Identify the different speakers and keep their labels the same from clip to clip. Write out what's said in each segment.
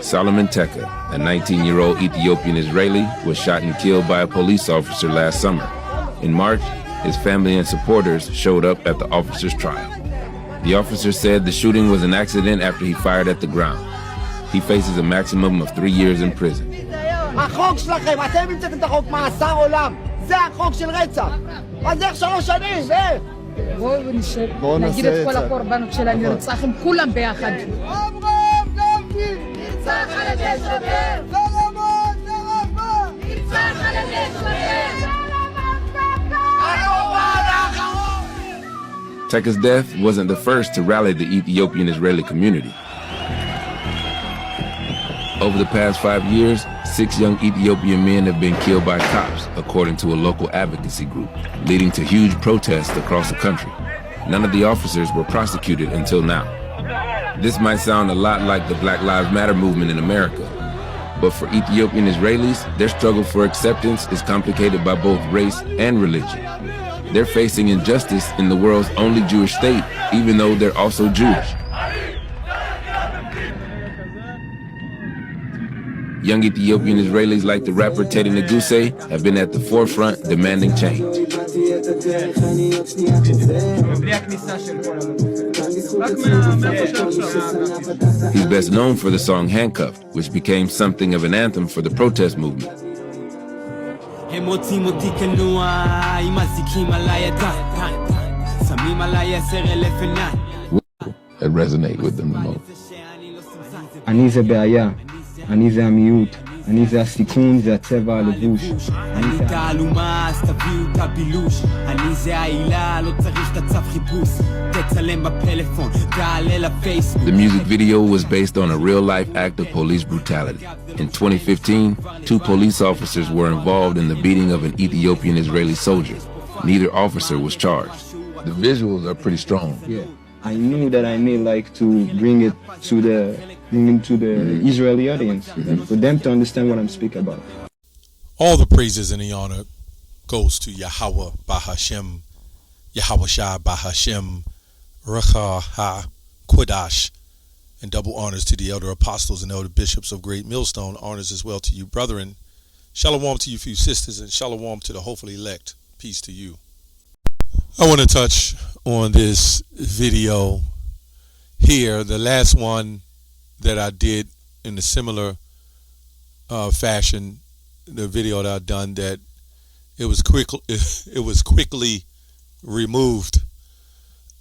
Speaker 1: Solomon Teka, a 19-year-old Ethiopian Israeli, was shot and killed by a police officer last summer. In March, his family and supporters showed up at the officer's trial. The officer said the shooting was an accident after he fired at the ground. He faces a maximum of 3 years in prison.
Speaker 2: החוק שלכם, אתם המצאתם את החוק מאסר עולם. זה החוק של רצח. אז איך 3 שנים?
Speaker 3: בואו נגיד את כל הקורבנות של הנרצח, הם כולם ביחד. נרצח על ידי שוטר! סלומון, סלומון! נרצח על ידי שוטר!
Speaker 1: Teka's death wasn't the first to rally the Ethiopian-Israeli community. Over the past 5 years, 6 young Ethiopian men have been killed by cops, according to a local advocacy group, leading to huge protests across the country. None of the officers were prosecuted until now. This might sound a lot like the Black Lives Matter movement in America, but for Ethiopian Israelis, their struggle for acceptance is complicated by both race and religion. They're facing injustice in the world's only Jewish state, even though they're also Jewish. Young Ethiopian Israelis like the rapper Teddy Neguse have been at the forefront demanding change. He's best known for the song Handcuffed, which became something of an anthem for the protest movement. That resonate with them the most.
Speaker 4: אני זה בעיה, אני זה המיעוט, אני זה הסיכון, זה הצבע הלבוש. אני תעלומה, אז תביאו את הבילוש. אני זה העילה, לא צריך את הצו חיפוש. תצלם בפלאפון, תעלה לפייסבוק.
Speaker 1: The music video was based on a real-life act of police brutality. In 2015, 2 police officers were involved in the beating of an Ethiopian Israeli soldier. Neither officer was charged. The visuals are pretty strong.
Speaker 4: Yeah. I knew that I need to bring it to the Israeli audience, for them to understand what I'm speaking about.
Speaker 5: All the praises and the honor goes to Yahweh Bahashem, Yahweh Shai Bahashem, Recha Ha-Kodash, and double honors to the elder apostles and elder bishops of Great Millstone. Honors as well to you, brethren. Shalom to you, few sisters, and shalom to the hopefully elect. Peace to you. I want to touch on this video here, the last one that I did in a similar fashion, the video that I done, that it was quickly removed.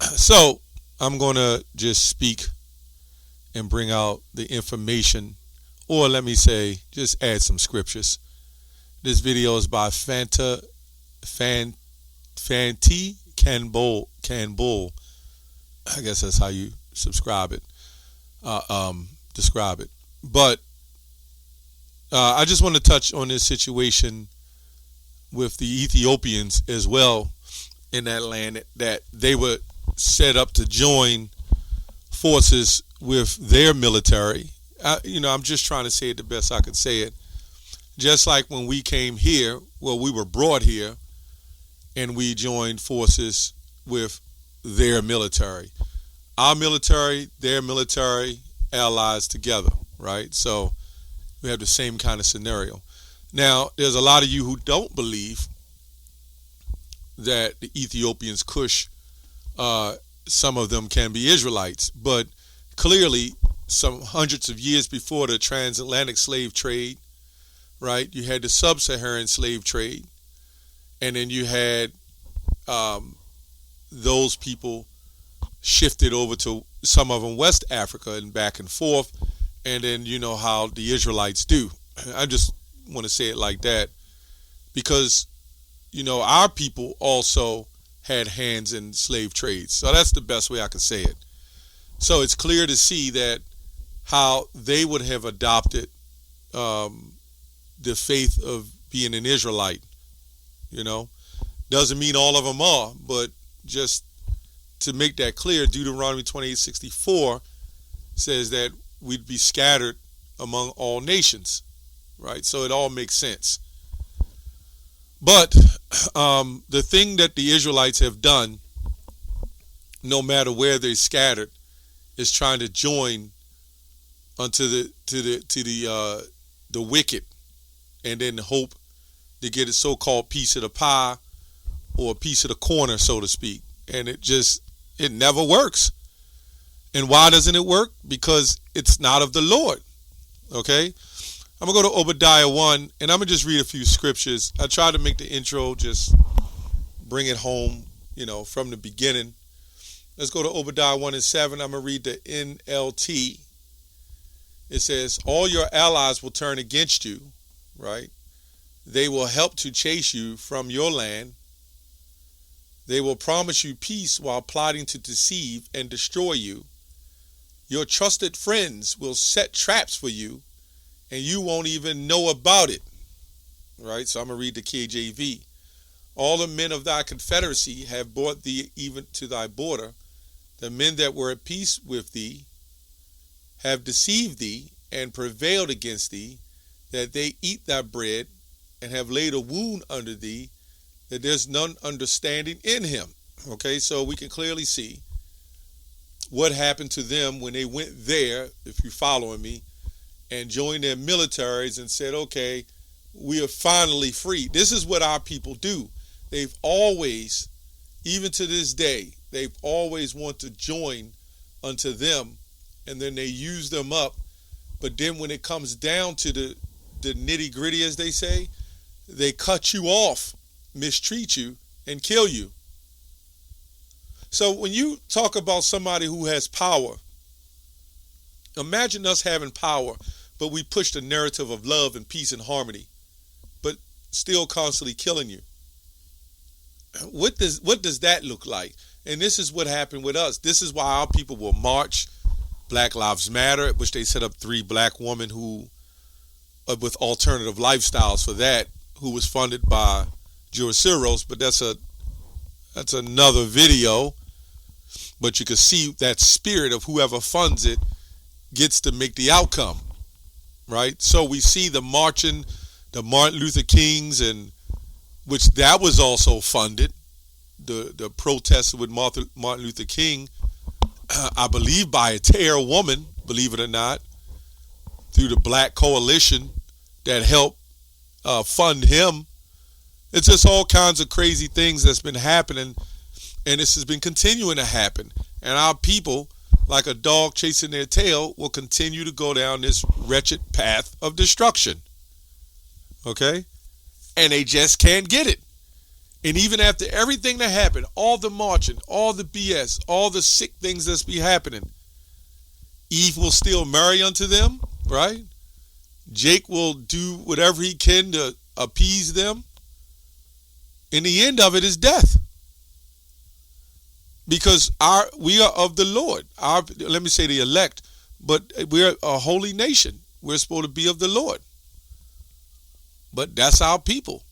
Speaker 5: So I'm going to just speak and bring out the information, or let me say, just add some scriptures. This video is by Fanti Canbol. I guess that's how you describe it. But I just want to touch on this situation with the Ethiopians as well in that land, that they were set up to join forces with their military. I'm just trying to say it the best I could say it. Just like when we came here, we were brought here and we joined forces with their military. Our military, their military, allies together, right? So we have the same kind of scenario. Now, there's a lot of you who don't believe that the Ethiopians, Kush, some of them can be Israelites, but clearly some hundreds of years before the transatlantic slave trade, right, you had the sub-Saharan slave trade, and then you had those people shifted over to some of them West Africa and back and forth, and then you know how the Israelites do. I just want to say it like that because our people also had hands in slave trades, so that's the best way I can say it. So it's clear to see that how they would have adopted the faith of being an Israelite. Doesn't mean all of them are, but just to make that clear, Deuteronomy 28:64 says that we'd be scattered among all nations, right? So it all makes sense. But the thing that the Israelites have done, no matter where they're scattered, is trying to join unto the wicked, and then hope to get a so-called piece of the pie or a piece of the corner, so to speak. And it never works. And why doesn't it work? Because it's not of the Lord. Okay? I'm going to go to Obadiah 1, and I'm going to just read a few scriptures. I tried to make the intro, just bring it home, from the beginning. Let's go to Obadiah 1 and 7. I'm going to read the NLT. It says, all your allies will turn against you, right? They will help to chase you from your land. They will promise you peace while plotting to deceive and destroy you. Your trusted friends will set traps for you, and you won't even know about it. Right? So I'm going to read the KJV. All the men of thy confederacy have brought thee even to thy border. The men that were at peace with thee have deceived thee and prevailed against thee, that they eat thy bread and have laid a wound under thee, that there's none understanding in him. Okay, so we can clearly see what happened to them when they went there, if you're following me, and joined their militaries and said, okay, we are finally free. This is what our people do. They've always, even to this day, they've always wanted to join unto them, and then they use them up. But then when it comes down to the nitty-gritty, as they say, they cut you off, mistreat you, and kill you. So when you talk about somebody who has power, imagine us having power, but we push the narrative of love and peace and harmony, but still constantly killing you. What does that look like? And this is what happened with us. This is why our people will march Black Lives Matter, which they set up 3 black women who, with alternative lifestyles for that, who was funded by George Soros, but that's another video. But you can see that spirit of whoever funds it gets to make the outcome, right? So we see the marching, the Martin Luther Kings, and which that was also funded, the protests with Martin Luther King, I believe by a Tara woman, believe it or not, through the Black Coalition that helped fund him. It's just all kinds of crazy things that's been happening, and this has been continuing to happen. And our people, like a dog chasing their tail, will continue to go down this wretched path of destruction. Okay? And they just can't get it. And even after everything that happened, all the marching, all the BS, all the sick things that's be happening, Eve will still marry unto them, right? Jake will do whatever he can to appease them. And the end of it is death. Because we are of the Lord. Let me say the elect, but we're a holy nation. We're supposed to be of the Lord. But that's our people.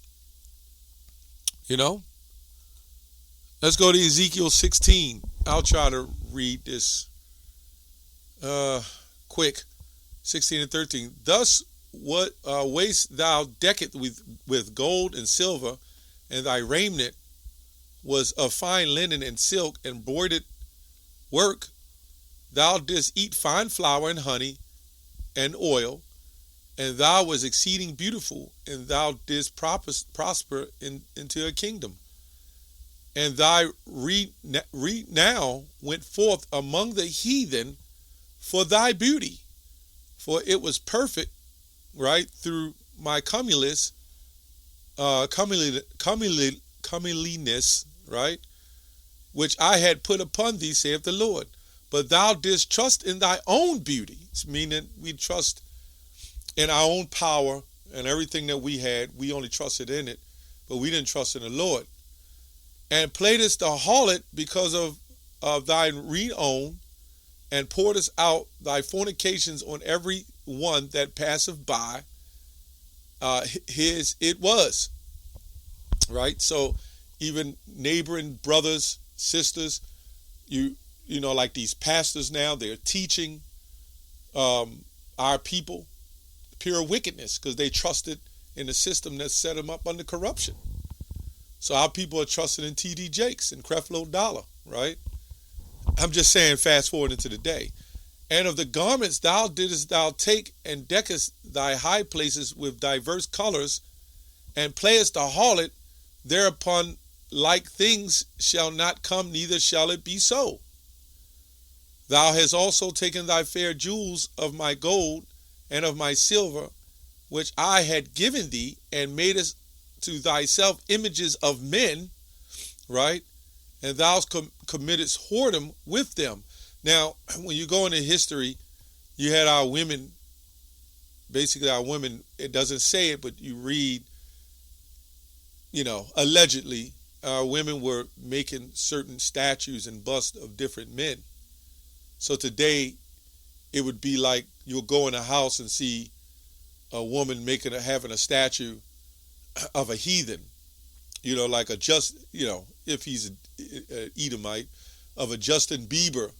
Speaker 5: Let's go to Ezekiel 16. I'll try to read this quick. 16 and 13. Thus what waste thou decketh with gold and silver, and thy raiment was of fine linen and silk and broidered work. Thou didst eat fine flour and honey and oil, and thou was exceeding beautiful, and thou didst prosper into a kingdom. And thy renown went forth among the heathen for thy beauty, for it was perfect, right, through my comeliness, right, which I had put upon thee, saith the Lord. But thou didst trust in thy own beauty, meaning we trust in our own power and everything that we had. We only trusted in it, but we didn't trust in the Lord. And playedest the harlot because of thy renown, and pouredest out thy fornications on every one that passeth by. His it was. Right? So even neighboring brothers, sisters, you know, like these pastors now, they're teaching our people pure wickedness because they trusted in the system that set them up under corruption. So our people are trusting in T.D. Jakes and Creflo Dollar, right? I'm just saying, fast forward into the day. And of the garments thou didst thou take and deckest thy high places with diverse colors, and playest the harlot, thereupon like things shall not come, neither shall it be so. Thou hast also taken thy fair jewels of my gold and of my silver, which I had given thee, and madest to thyself images of men, right? And thou committedst whoredom with them. Now, when you go into history, you had our women, basically our women, it doesn't say it, but you read, allegedly, our women were making certain statues and busts of different men. So today, it would be like you'll go in a house and see a woman having a statue of a heathen, like if he's an Edomite, of a Justin Bieber,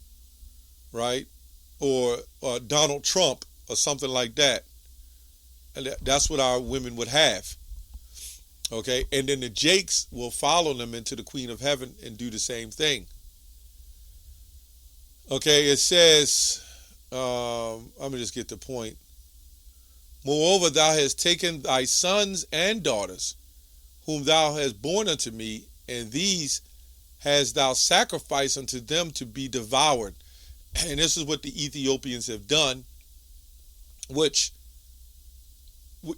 Speaker 5: right? Or Donald Trump or something like that. And that's what our women would have. Okay? And then the Jakes will follow them into the Queen of Heaven and do the same thing. Okay, it says, I'm going to just get the point. Moreover, thou hast taken thy sons and daughters, whom thou hast borne unto me, and these hast thou sacrificed unto them to be devoured. And this is what the Ethiopians have done, which,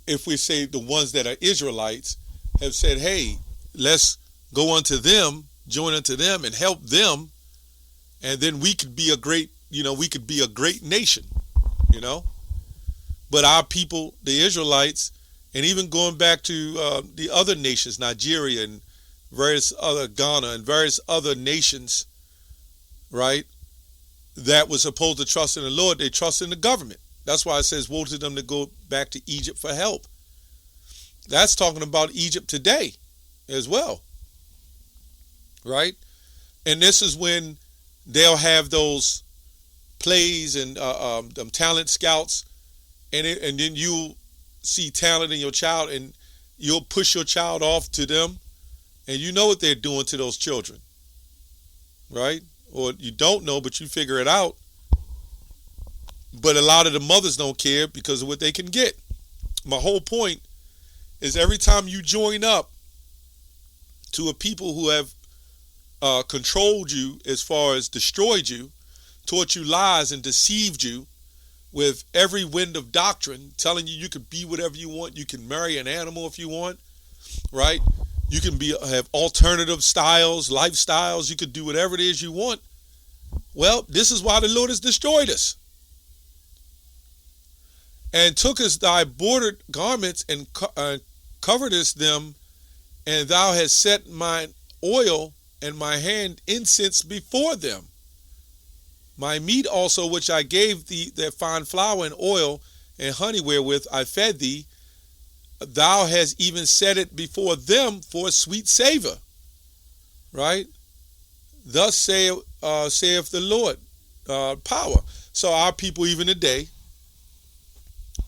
Speaker 5: if we say the ones that are Israelites, have said, hey, let's go unto them, join unto them, and help them, and then we could be a great, nation, But our people, the Israelites, and even going back to the other nations, Nigeria and various other, Ghana and various other nations, right, that was supposed to trust in the Lord, they trust in the government. That's why it says, woe to them to go back to Egypt for help. That's talking about Egypt today as well, right? And this is when they'll have those plays and them talent scouts, and then you'll see talent in your child, and you'll push your child off to them, and you know what they're doing to those children, right? Or you don't know, but you figure it out. But a lot of the mothers don't care because of what they can get. My whole point is every time you join up to a people who have controlled you as far as destroyed you, taught you lies and deceived you with every wind of doctrine, telling you could be whatever you want, you can marry an animal if you want, right? You can have alternative styles, lifestyles, you could do whatever it is you want. Well, this is why the Lord has destroyed us. And took us thy bordered garments and coveredest them, and thou hast set mine oil and my hand incense before them. My meat also, which I gave thee, that fine flour and oil and honey wherewith I fed thee, thou hast even set it before them for a sweet savor. Right? Thus saith the Lord, power. So our people even today,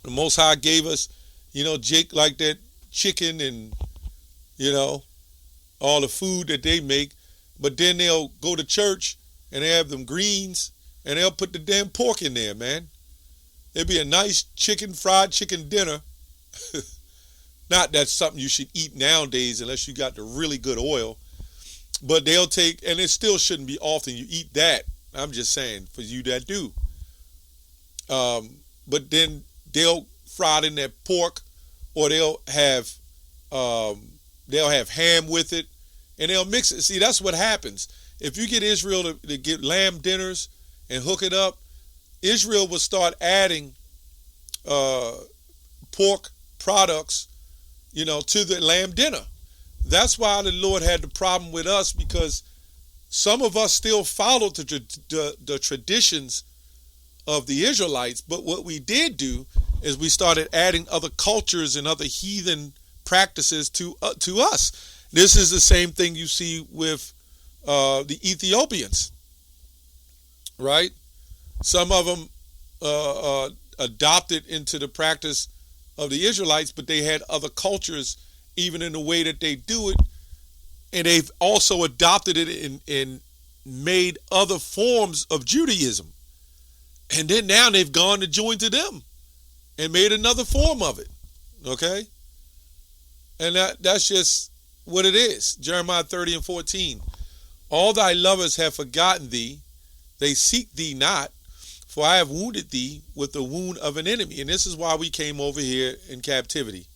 Speaker 5: the Most High gave us, Jake, like that chicken and, all the food that they make. But then they'll go to church and they have them greens and they'll put the damn pork in there, man. It'd be a nice fried chicken dinner. Not that's something you should eat nowadays unless you got the really good oil. But they'll take, and it still shouldn't be often you eat that. I'm just saying, for you that do. But then they'll fry it in their pork, or they'll have ham with it, and they'll mix it. See, that's what happens. If you get Israel to get lamb dinners and hook it up, Israel will start adding pork products, to the lamb dinner. That's why the Lord had the problem with us, because some of us still followed the traditions of the Israelites. But what we did do is we started adding other cultures and other heathen practices to us. This is the same thing you see with the Ethiopians, right? Some of them adopted into the practice of the Israelites, but they had other cultures even in the way that they do it, and they've also adopted it in made other forms of Judaism. And then now they've gone to join to them and made another form of it. Okay? And that's just what it is. Jeremiah 30:14. All thy lovers have forgotten thee. They seek thee not, for I have wounded thee with the wound of an enemy. And this is why we came over here in captivity.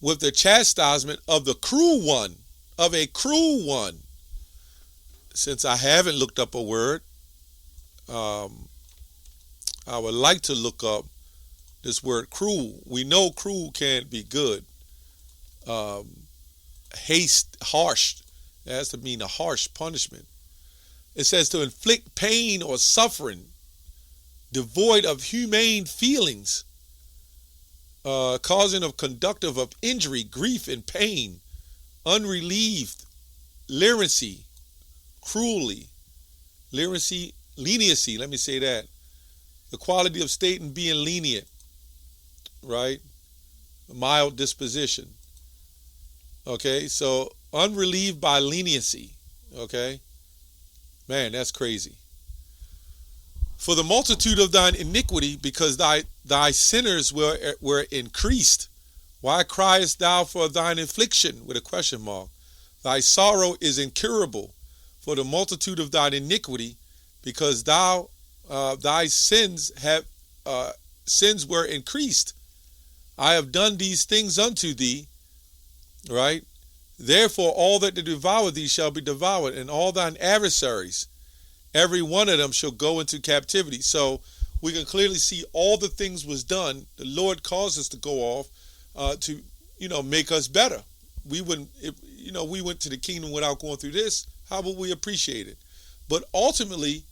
Speaker 5: With the chastisement of the cruel one, of a cruel one. Since I haven't looked up a word, I would like to look up this word cruel. We know cruel can't be good. Harsh. It has to mean a harsh punishment. It says to inflict pain or suffering, devoid of humane feelings, causing of conductive of injury, grief, and pain, unrelieved, leniency, cruelly, leniency, let me say that. The quality of state and being lenient, right? A mild disposition. Okay, so unrelieved by leniency, okay? Man, that's crazy. For the multitude of thine iniquity, because thy sinners were increased. Why criest thou for thine affliction? With a question mark. Thy sorrow is incurable for the multitude of thine iniquity, because thy sins were increased. I have done these things unto thee, right? Therefore all that devour thee shall be devoured, and all thine adversaries, every one of them shall go into captivity. So we can clearly see all the things was done. The Lord caused us to go off to, make us better. We wouldn't, we went to the kingdom without going through this. How would we appreciate it? But ultimately,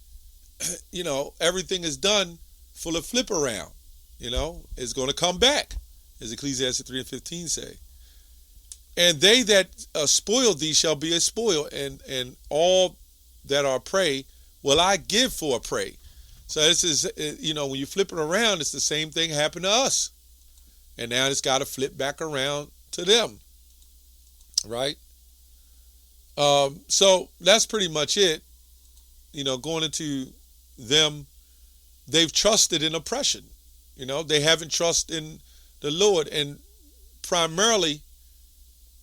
Speaker 5: everything is done for the flip around. It's going to come back, as Ecclesiastes 3:15 say. And they that spoil thee shall be a spoil, and all that are prey will I give for a prey. So this is, when you flip it around, it's the same thing happened to us. And now it's got to flip back around to them, right? So that's pretty much it. Going into them, they've trusted in oppression. They haven't trusted in the Lord, and primarily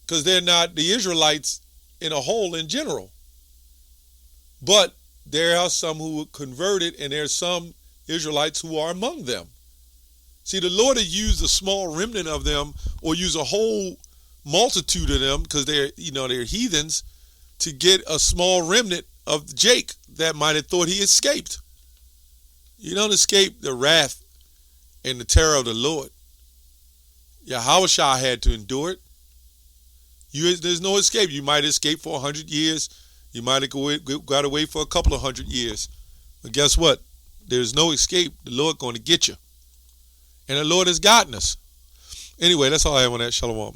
Speaker 5: because they're not the Israelites in a whole in general. But there are some who converted, and there's some Israelites who are among them. See, the Lord has used a small remnant of them, or use a whole multitude of them, because they're heathens, to get a small remnant of Jake that might have thought he escaped. You don't escape the wrath and the terror of the Lord. Yahushua had to endure it. There's no escape. You might escape for 100 years. You might have got away for a couple of 100 years. But guess what? There's no escape. The Lord going to get you. And the Lord has gotten us. Anyway, that's all I have on that. Shalom.